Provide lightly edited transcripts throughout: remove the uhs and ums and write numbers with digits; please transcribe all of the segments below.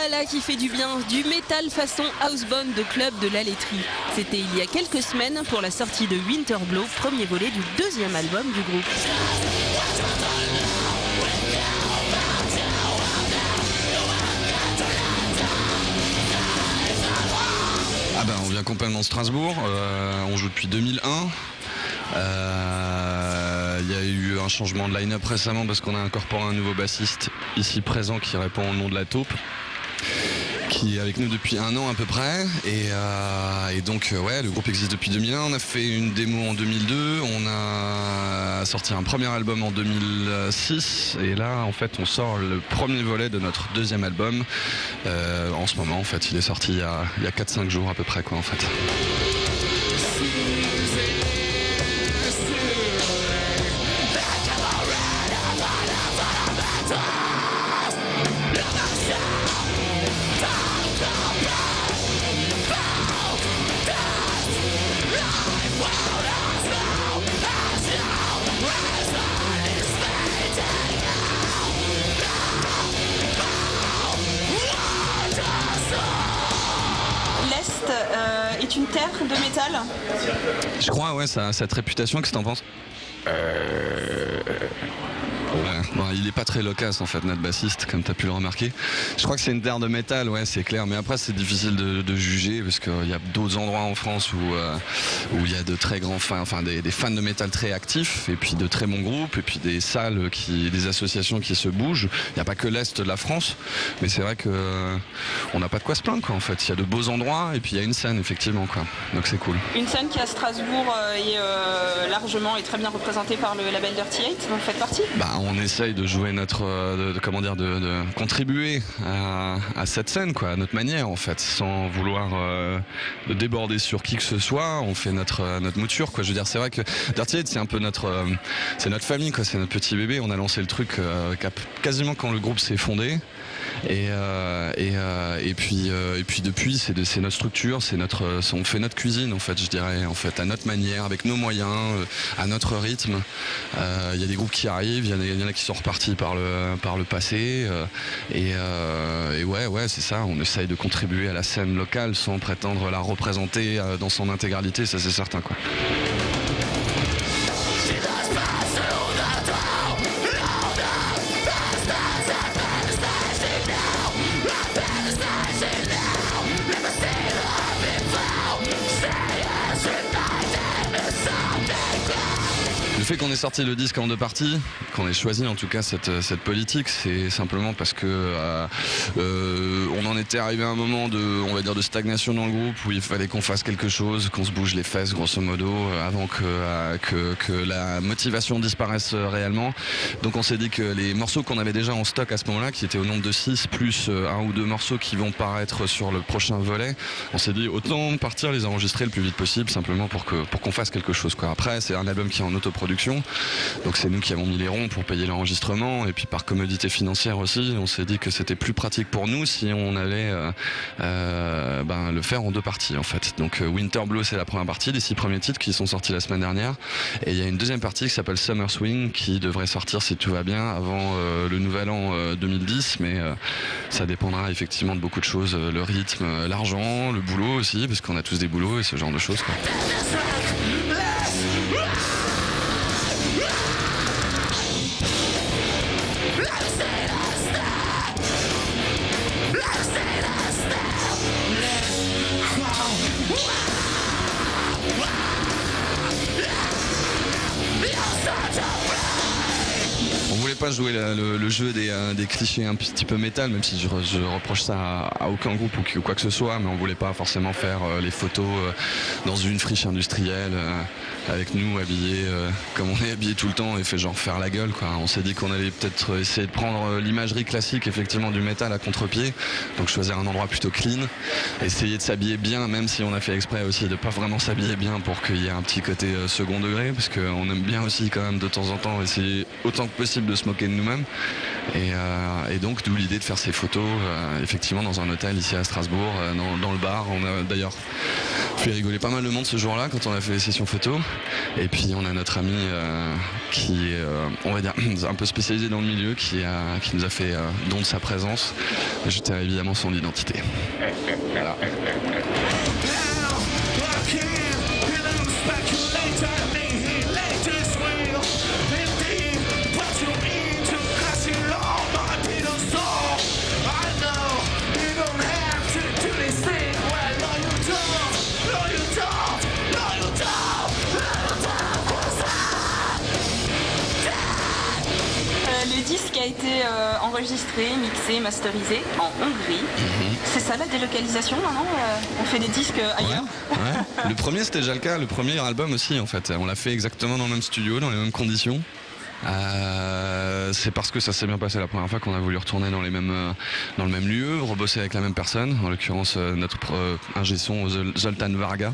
voilà qui fait du bien, du métal façon houseband de Club de la Laiterie. C'était il y a quelques semaines pour la sortie de Winterblow, premier volet du deuxième album du groupe. Ah ben, on vient complètement de Strasbourg, on joue depuis 2001. Il y a eu un changement de line-up récemment parce qu'on a incorporé un nouveau bassiste ici présent qui répond au nom de la taupe, qui est avec nous depuis 1 an à peu près, et donc ouais, le groupe existe depuis 2001. On a fait une démo en 2002, on a sorti un premier album en 2006, et là en fait on sort le premier volet de notre deuxième album en ce moment. En fait il est sorti il y a 4-5 jours à peu près quoi en fait. Est une terre de métal. Je crois, ouais, ça a cette réputation. Qu'est-ce que t'en penses? Ouais, bon, il est pas très loquace en fait notre bassiste, comme tu as pu le remarquer. Je crois que c'est une terre de métal, ouais, c'est clair, mais après c'est difficile de juger parce qu'il y a d'autres endroits en France où il y a de très grands fans, enfin des fans de métal très actifs, et puis de très bons groupes, et puis des salles, des associations qui se bougent. Il n'y a pas que l'Est de la France, mais c'est vrai que on n'a pas de quoi se plaindre quoi en fait. Il y a de beaux endroits et puis il y a une scène effectivement quoi, donc c'est cool. Une scène qui à Strasbourg est largement et très bien représentée par le label Dirty Hate, dont vous faites partie. On essaye de jouer de contribuer à cette scène quoi, à notre manière en fait, sans vouloir déborder sur qui que ce soit. On fait notre mouture quoi. Je veux dire, c'est vrai que Dirty Hate c'est un peu notre famille quoi, c'est notre petit bébé. On a lancé le truc quasiment quand le groupe s'est fondé. Et puis depuis c'est notre structure, on fait notre cuisine en fait, je dirais en fait, à notre manière, avec nos moyens, à notre rythme. Il y a des groupes qui arrivent, il y en a qui sont repartis par le passé, et ouais c'est ça, on essaye de contribuer à la scène locale sans prétendre la représenter dans son intégralité, ça c'est certain quoi. Le fait qu'on ait sorti le disque en 2 parties, qu'on ait choisi en tout cas cette politique, c'est simplement parce que on en était arrivé à un moment de stagnation dans le groupe où il fallait qu'on fasse quelque chose, qu'on se bouge les fesses grosso modo avant que la motivation disparaisse réellement. Donc on s'est dit que les morceaux qu'on avait déjà en stock à ce moment-là, qui étaient au nombre de 6 plus 1 ou 2 morceaux qui vont paraître sur le prochain volet, on s'est dit autant partir les enregistrer le plus vite possible simplement pour qu'on fasse quelque chose quoi. Après c'est un album qui est en autoproduction, donc c'est nous qui avons mis les ronds pour payer l'enregistrement, et puis par commodité financière aussi on s'est dit que c'était plus pratique pour nous si on allait le faire en 2 parties en fait. Donc Winterblow c'est la première partie, les 6 premiers titres qui sont sortis la semaine dernière, et il y a une deuxième partie qui s'appelle Summer Swing qui devrait sortir si tout va bien avant le nouvel an 2010, mais ça dépendra effectivement de beaucoup de choses, le rythme, l'argent, le boulot aussi, parce qu'on a tous des boulots et ce genre de choses quoi. On voulait pas jouer le jeu des clichés un petit peu métal, même si je reproche ça à aucun groupe ou quoi que ce soit, mais on voulait pas forcément faire les photos dans une friche industrielle avec nous habillés comme on est habillés tout le temps et fait genre faire la gueule quoi. On s'est dit qu'on allait peut-être essayer de prendre l'imagerie classique effectivement du métal à contre-pied, donc choisir un endroit plutôt clean, essayer de s'habiller bien, même si on a fait exprès aussi de pas vraiment s'habiller bien pour qu'il y ait un petit côté second degré, parce qu'on aime bien aussi quand même de temps en temps essayer autant que possible de se moquer de nous-mêmes, et donc d'où l'idée de faire ces photos effectivement dans un hôtel ici à Strasbourg, dans le bar. On a d'ailleurs fait rigoler pas mal de monde ce jour-là quand on a fait les sessions photos. Et puis on a notre ami qui est, on va dire, un peu spécialisé dans le milieu, qui nous a fait don de sa présence. Je tairai évidemment son identité. Voilà. Le disque a été enregistré, mixé, masterisé en Hongrie. C'est ça la délocalisation maintenant on fait des disques ailleurs. Ouais. Le premier c'était déjà le cas, le premier album aussi en fait. On l'a fait exactement dans le même studio, dans les mêmes conditions. C'est parce que ça s'est bien passé la première fois qu'on a voulu retourner dans le même lieu, rebosser avec la même personne, en l'occurrence notre ingé son Zoltan Varga,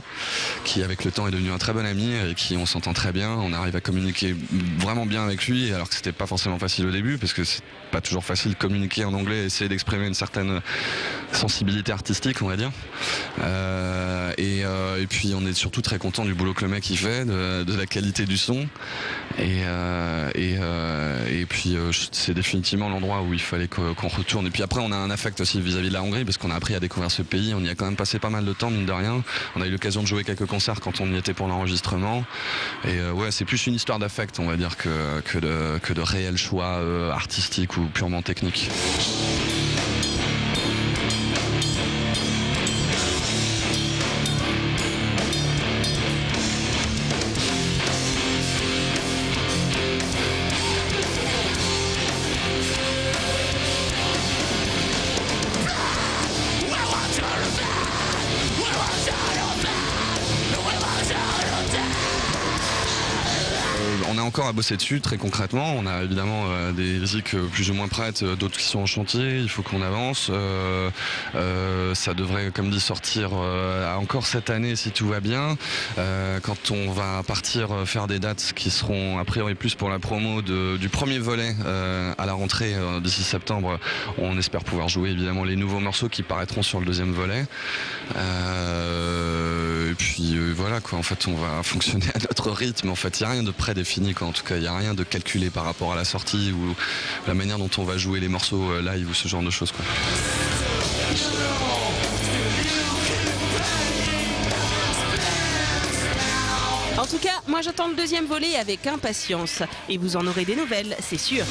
qui avec le temps est devenu un très bon ami et qui on s'entend très bien, on arrive à communiquer vraiment bien avec lui, alors que c'était pas forcément facile au début parce que c'est pas toujours facile de communiquer en anglais et essayer d'exprimer une certaine sensibilité artistique, on va dire. Et puis on est surtout très content du boulot que le mec il fait, de la qualité du son et puis c'est définitivement l'endroit où il fallait qu'on retourne. Et puis après on a un affect aussi vis-à-vis de la Hongrie parce qu'on a appris à découvrir ce pays, on y a quand même passé pas mal de temps mine de rien, on a eu l'occasion de jouer quelques concerts quand on y était pour l'enregistrement et ouais c'est plus une histoire d'affect on va dire que de réel choix artistique ou purement technique. On a encore à bosser dessus très concrètement, on a évidemment des musiques plus ou moins prêtes, d'autres qui sont en chantier, il faut qu'on avance, ça devrait comme dit sortir encore cette année si tout va bien, quand on va partir faire des dates qui seront a priori plus pour la promo du premier volet à la rentrée d'ici septembre, on espère pouvoir jouer évidemment les nouveaux morceaux qui paraîtront sur le deuxième volet. Et puis voilà quoi, en fait on va fonctionner à notre rythme, en fait il n'y a rien de prédéfini quoi, en tout cas il n'y a rien de calculé par rapport à la sortie ou la manière dont on va jouer les morceaux live ou ce genre de choses quoi. En tout cas, moi j'attends le deuxième volet avec impatience et vous en aurez des nouvelles, c'est sûr.